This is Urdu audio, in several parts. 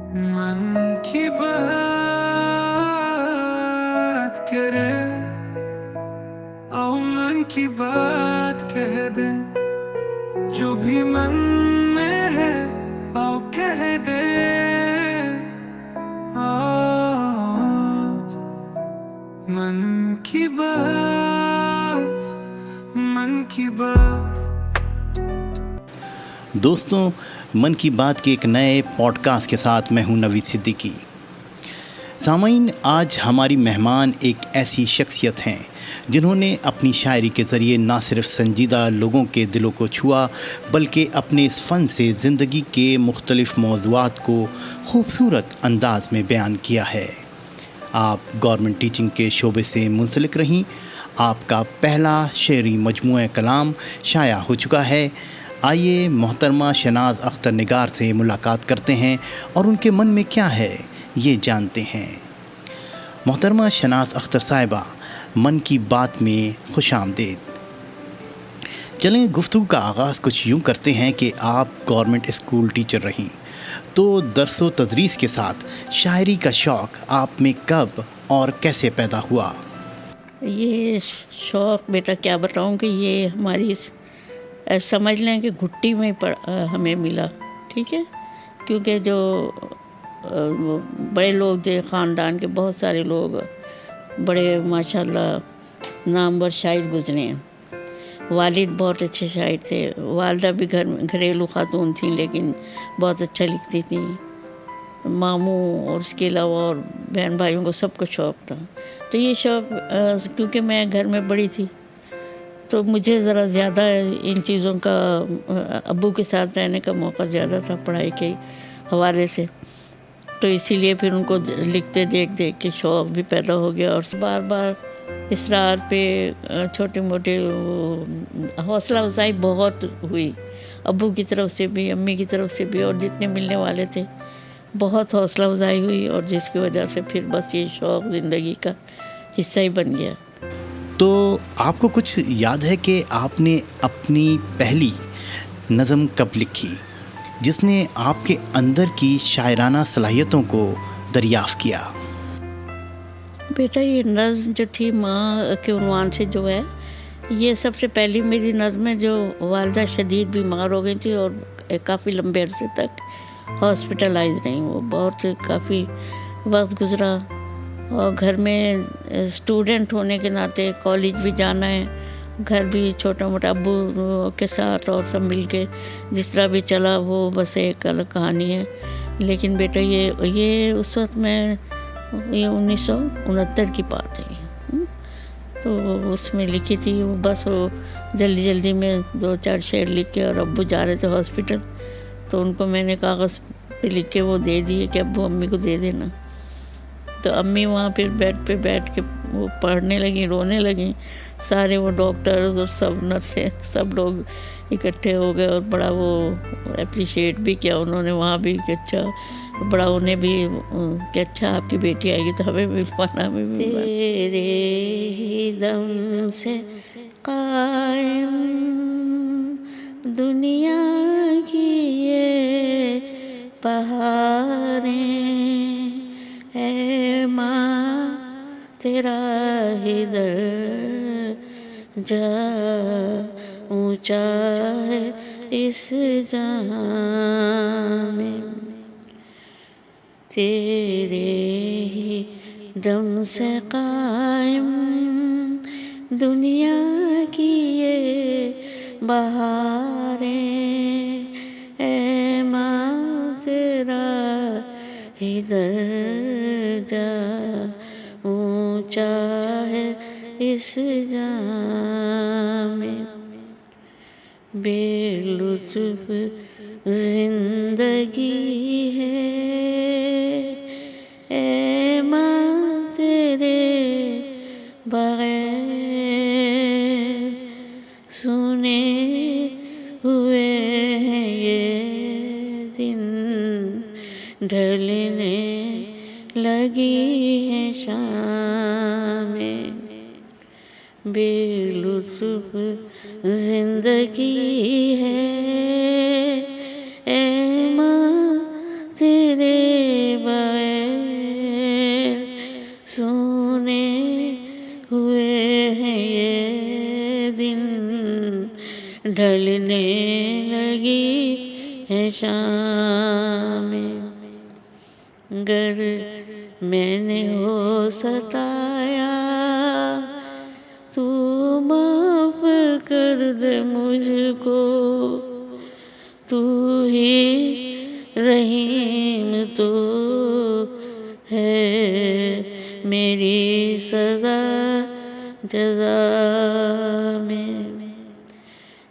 من کی بات کرے او من کی بات کہہ دے، جو بھی من میں ہے او کہہ دے آج۔ من کی بات، من کی بات۔ دوستوں، من کی بات کے ایک نئے پوڈ کاسٹ کے ساتھ میں ہوں نوید صدیقی۔ سامعین، آج ہماری مہمان ایک ایسی شخصیت ہیں جنہوں نے اپنی شاعری کے ذریعے نہ صرف سنجیدہ لوگوں کے دلوں کو چھوا، بلکہ اپنے اس فن سے زندگی کے مختلف موضوعات کو خوبصورت انداز میں بیان کیا ہے۔ آپ گورنمنٹ ٹیچنگ کے شعبے سے منسلک رہیں۔ آپ کا پہلا شعری مجموعہ کلام شائع ہو چکا ہے۔ آئیے محترمہ شناز اختر نگار سے ملاقات کرتے ہیں اور ان کے من میں کیا ہے یہ جانتے ہیں۔ محترمہ شناز اختر صاحبہ، من کی بات میں خوش آمدید۔ چلیں گفتگو کا آغاز کچھ یوں کرتے ہیں کہ آپ گورنمنٹ اسکول ٹیچر رہیں، تو درس و تدریس کے ساتھ شاعری کا شوق آپ میں کب اور کیسے پیدا ہوا؟ یہ شوق بیٹا کیا بتاؤں کہ یہ ہماری سمجھ لیں کہ گھٹی میں ہمیں ملا، ٹھیک ہے، کیونکہ جو بڑے لوگ تھے خاندان کے، بہت سارے لوگ بڑے ماشاءاللہ نامور شاعر گزرے ہیں۔ والد بہت اچھے شاعر تھے، والدہ بھی گھریلو خاتون تھیں لیکن بہت اچھا لکھتی تھیں۔ ماموں اور اس کے علاوہ اور بہن بھائیوں کو سب کو شوق تھا۔ تو یہ شوق کیونکہ میں گھر میں بڑی تھی تو مجھے ذرا زیادہ ان چیزوں کا ابو کے ساتھ رہنے کا موقع زیادہ تھا پڑھائی کے حوالے سے، تو اسی لیے پھر ان کو لکھتے دیکھ کے شوق بھی پیدا ہو گیا، اور بار بار اصرار پہ چھوٹے موٹے حوصلہ افزائی بہت ہوئی، ابو کی طرف سے بھی، امی کی طرف سے بھی، اور جتنے ملنے والے تھے بہت حوصلہ افزائی ہوئی، اور جس کی وجہ سے پھر بس یہ شوق زندگی کا حصہ ہی بن گیا۔ تو آپ کو کچھ یاد ہے کہ آپ نے اپنی پہلی نظم کب لکھی جس نے آپ کے اندر کی شاعرانہ صلاحیتوں کو دریافت کیا؟ بیٹا یہ نظم جو تھی ماں کے عنوان سے جو ہے، یہ سب سے پہلی میری نظم ہے جو والدہ شدید بیمار ہو گئی تھی اور کافی لمبے عرصے تک ہاسپٹلائز رہیں۔ وہ بہت کافی وقت گزرا، اور گھر میں اسٹوڈنٹ ہونے کے ناطے کالج بھی جانا ہے، گھر بھی چھوٹا موٹا ابو کے ساتھ اور سب مل کے جس طرح بھی چلا وہ بس ایک الگ کہانی ہے۔ لیکن بیٹا یہ اس وقت میں، یہ 1969 کی بات ہے، تو اس میں لکھی تھی وہ، بس وہ جلدی میں 2-4 شعر لکھ کے، اور ابو جا رہے تھے ہاسپٹل تو ان کو میں نے کاغذ پہ لکھ کے وہ دے دیے کہ ابو امی کو دے دینا۔ تو امی وہاں پھر بیڈ پہ بیٹھ کے وہ پڑھنے لگیں، رونے لگیں، سارے وہ ڈاکٹرز اور سب نرسیں سب لوگ اکٹھے ہو گئے، اور بڑا وہ اپریشیٹ بھی کیا انہوں نے وہاں بھی کہ اچھا، بڑا انہیں بھی کہ اچھا آپ کی بیٹی آئے گی تو ہمیں بھی ملوانا، ہمیں بھی ملوانا۔ تیرے ہی دم سے قائم دنیا کی یہ بہاریں، اے ماں تیرا ہی درجہ اونچا ہے اس جہاں میں، تیرے ہی دم سے قائم دنیا کی یہ بہاریں، اے ماں تیرا ہی درجہ اونچا ہے اس جہاں میں، بے لطف زندگی ہے، اے ماں تیرے بغیر سنے ہوئے ہیں یہ دن، ڈھلنے لگی ہے شامیں، بے لطف زندگی ہے، اے ماں تیرے ڈھلنے لگی ہے شامیں، گر میں نے ہو ستایا تو معاف کر دے مجھ کو، تو ہی رحیم تو ہے میری سزا جزا میں،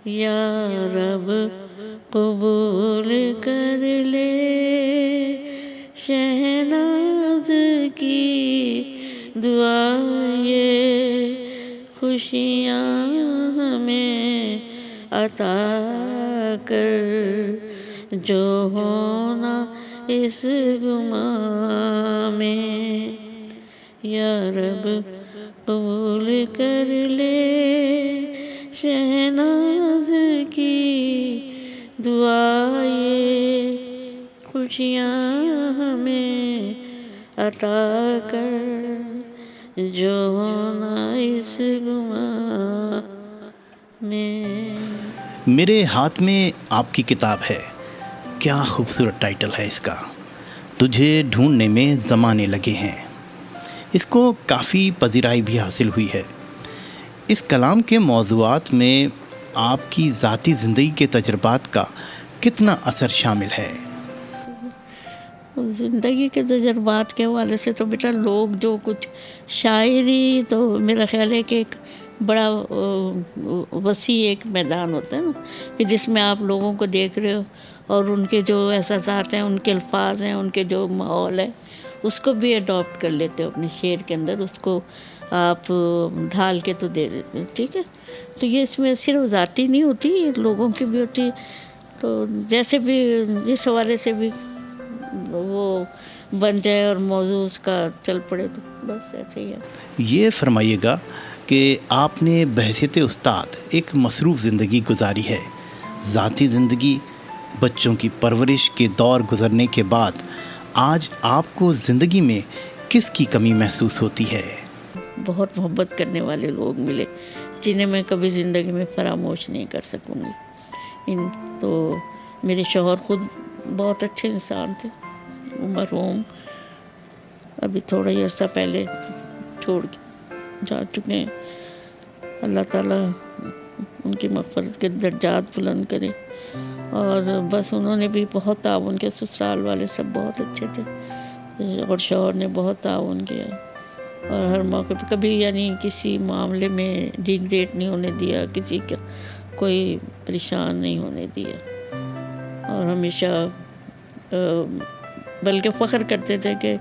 یا رب قبول کر لے شہناز کی دعا، یہ خوشیاں ہمیں عطا کر، جو ہونا اس گماں میں، یا رب قبول کر لے شہناز کی دعا، یہ خوشیاں ہمیں عطا کر، جو ہونا اس گماں میں۔ میرے ہاتھ میں آپ کی کتاب ہے، کیا خوبصورت ٹائٹل ہے اس کا، تجھے ڈھونڈنے میں زمانے لگے ہیں۔ اس کو کافی پذیرائی بھی حاصل ہوئی ہے۔ اس کلام کے موضوعات میں آپ کی ذاتی زندگی کے تجربات کا کتنا اثر شامل ہے؟ زندگی کے تجربات کے حوالے سے تو بیٹا لوگ جو کچھ شاعری تو میرا خیال ہے کہ ایک بڑا وسیع ایک میدان ہوتا ہے نا، کہ جس میں آپ لوگوں کو دیکھ رہے ہو اور ان کے جو احساسات ہیں، ان کے الفاظ ہیں، ان کے جو ماحول ہے، اس کو بھی اڈاپٹ کر لیتے ہو اپنے شعر کے اندر، اس کو آپ ڈھال کے تو دے دیتے ہو، ٹھیک ہے۔ تو یہ اس میں صرف ذاتی نہیں ہوتی، یہ لوگوں کی بھی ہوتی، تو جیسے بھی اس حوالے سے بھی وہ بن جائے اور موضوع اس کا چل پڑے، تو بس ایسے ہی ہے۔ یہ فرمائیے گا کہ آپ نے بحیثیت استاد ایک مصروف زندگی گزاری ہے، ذاتی زندگی، بچوں کی پرورش کے دور گزرنے کے بعد آج آپ کو زندگی میں کس کی کمی محسوس ہوتی ہے؟ بہت محبت کرنے والے لوگ ملے جنہیں میں کبھی زندگی میں فراموش نہیں کر سکوں گی۔ تو میرے شوہر خود بہت اچھے انسان تھے، مرحوم ابھی تھوڑا ہی عرصہ پہلے چھوڑ کے جا چکے ہیں، اللہ تعالیٰ ان کی مغفرت کے درجات بلند کرے۔ اور بس انہوں نے بھی بہت تعاون کیا، سسرال والے سب بہت اچھے تھے، اور شوہر نے بہت تعاون کیا، اور ہر موقع پہ کبھی یعنی کسی معاملے میں ڈیگریڈ نہیں ہونے دیا، کسی کا کوئی پریشان نہیں ہونے دیا، اور ہمیشہ بلکہ فخر کرتے تھے کہ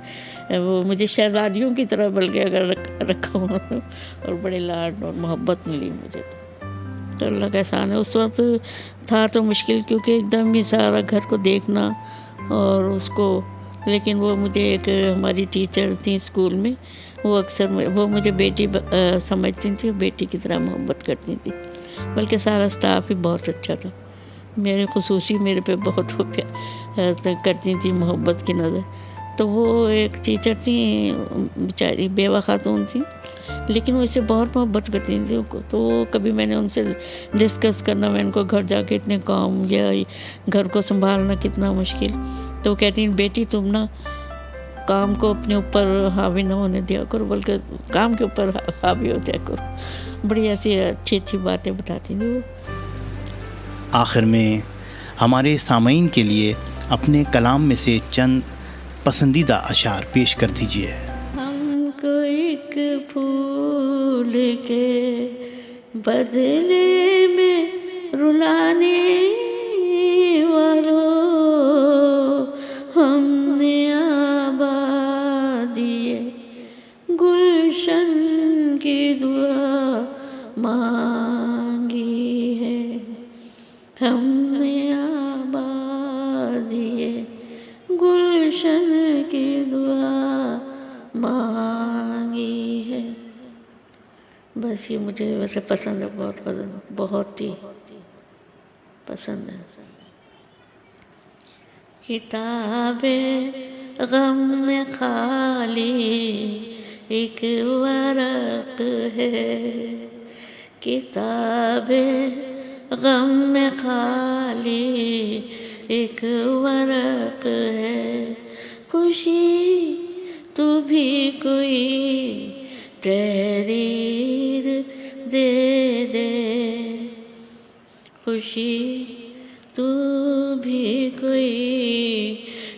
وہ مجھے شہزادیوں کی طرح بلکہ اگر رکھا ہوں، اور بڑے لاڈ اور محبت ملی مجھے تو اللہ کا احسان ہے۔ اس وقت تھا تو مشکل، کیونکہ ایک دم ہی سارا گھر کو دیکھنا اور اس کو، لیکن وہ مجھے ایک ہماری ٹیچر تھیں اسکول میں، وہ اکثر وہ مجھے بیٹی سمجھتی تھیں، بیٹی کی طرح محبت کرتی تھیں، بلکہ سارا اسٹاف ہی بہت اچھا تھا، میرے خصوصی میرے پہ بہت کرتی تھیں محبت کی نظر۔ تو وہ ایک ٹیچر تھیں، بیچاری بیوہ خاتون تھیں، لیکن وہ اس سے بہت محبت کرتی تھیں، تو کبھی میں نے ان سے ڈسکس کرنا، میں ان کو گھر جا کے اتنے کام یا گھر کو سنبھالنا کتنا مشکل، تو وہ کہتی ہیں بیٹی تم نا کام کو اپنے اوپر حاوی نہ ہونے دیا کرو، بلکہ کام کے اوپر حاوی ہو جایا کرو، بڑی ایسی اچھی اچھی باتیں بتاتی تھیں وہ۔ آخر میں ہمارے سامعین کے لیے اپنے کلام میں سے چند پسندیدہ اشعار پیش کر دیجیے۔ ہم کو ایک پھول کے بدلے میں رلانے والوں، ہم نے آبادی گلشن کی دعا مانگی ہے، ہم نے آبادی گلشن کی دعا مانگی ہے۔ بس یہ مجھے ویسے پسند ہے، بہت ہی پسند ہے۔ کتاب غم میں خالی ایک ورق ہے، کتاب غم میں خالی ایک ورق ہے، خوشی تو بھی کوئی تحریر دے دے، خوشی تو بھی کوئی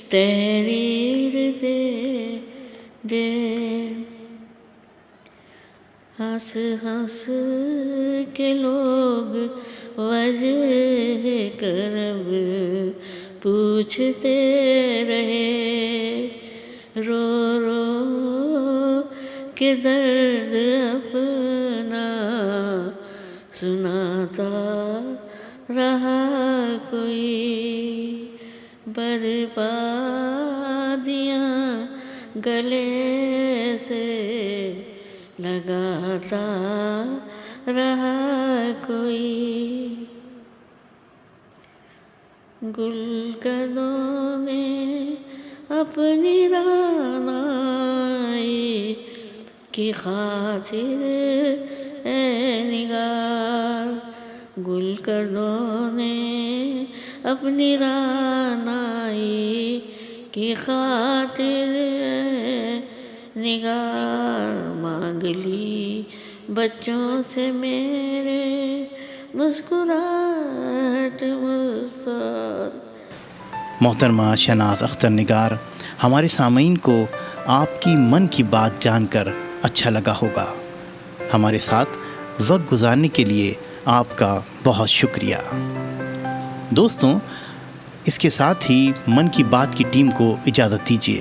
تحریر دے دے۔ ہنس ہنس کے لوگ وجہ کرب پوچھتے رہے، رو رو کے درد اپنا سناتا رہا کوئی، بربادیاں گلے سے لگاتا رہا کوئی، گلگدوں نے اپنی رعنائی کی خاطر اے نگار، گلگدوں نے اپنی رعنائی کی خاطر نگار، مانگ لی بچوں سے میرے مسکراہٹ مستعار۔ محترمہ شہناز اختر نگار، ہمارے سامعین کو آپ کی من کی بات جان کر اچھا لگا ہوگا۔ ہمارے ساتھ وقت گزارنے کے لیے آپ کا بہت شکریہ۔ دوستوں، اس کے ساتھ ہی من کی بات کی ٹیم کو اجازت دیجیے۔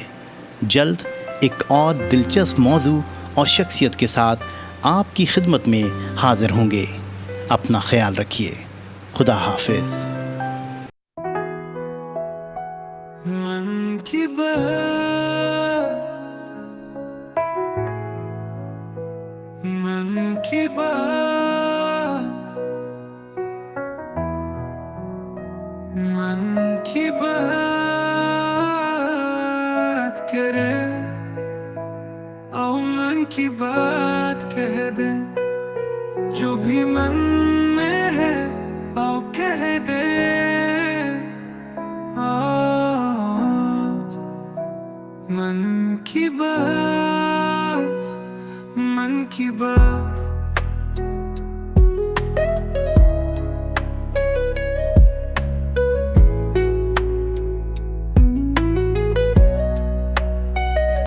جلد ایک اور دلچسپ موضوع اور شخصیت کے ساتھ آپ کی خدمت میں حاضر ہوں گے۔ اپنا خیال رکھیے۔ خدا حافظ۔ من کی بات، من کی بات، من کی بات کرے او من کی بات کہہ دے، جو بھی من میں ہے او کہہ دے آج۔ من کی بات، من کی بات۔